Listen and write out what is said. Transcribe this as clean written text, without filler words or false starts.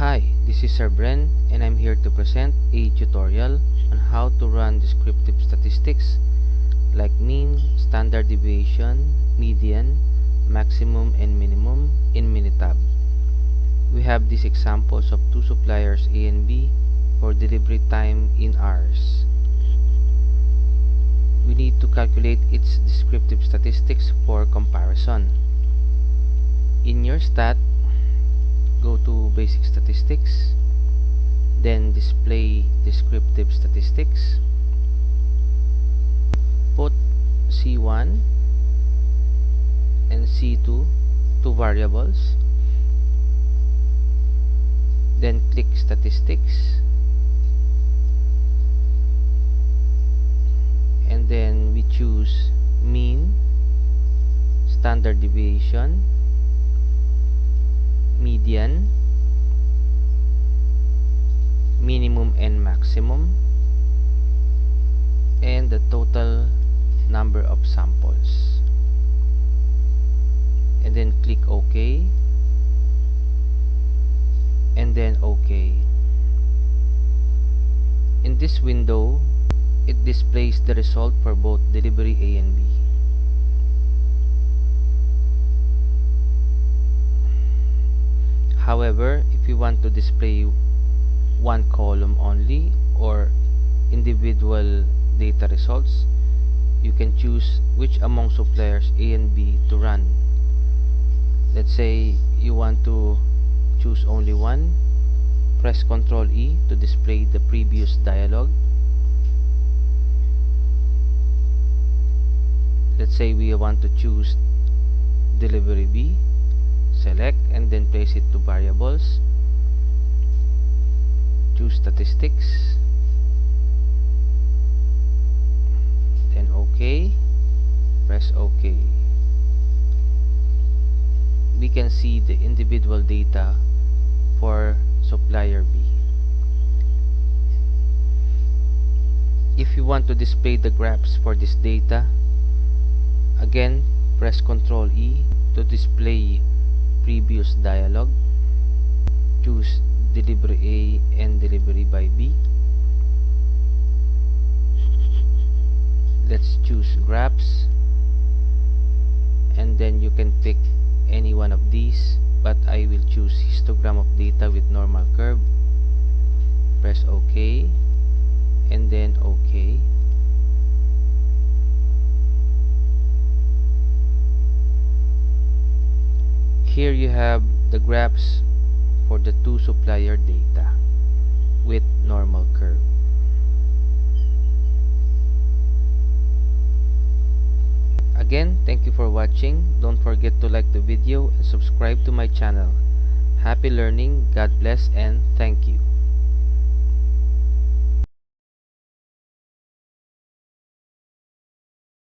Hi, this is Sir Bren and I'm here to present a tutorial on how to run descriptive statistics like mean, standard deviation, median, maximum and minimum in Minitab. We have these examples of two suppliers A and B for delivery time in hours. We need to calculate its descriptive statistics for comparison. In your stat, go to basic statistics, then display descriptive statistics, put C1 and C2, two variables, then click statistics, and then we choose mean, standard deviation, median, minimum and maximum, and the total number of samples, and then click OK and then OK. In this window, it displays the result for both delivery A and B. However, if you want to display one column only or individual data results, you can choose which among suppliers A and B to run. Let's say you want to choose only one. Press Ctrl E to display the previous dialog. Let's say we want to choose delivery B. Select and then place it to variables. Choose statistics, then OK. Press OK. We can see the individual data for supplier B. If you want to display the graphs for this data, again press Ctrl E to display previous dialog. Choose delivery A and delivery by B. Let's choose graphs, and then you can pick any one of these, but I will choose histogram of data with normal curve. Press OK and then OK. Here you have the graphs for the two supplier data with normal curve. Again, thank you for watching. Don't forget to like the video and subscribe to my channel. Happy learning, God bless, and thank you.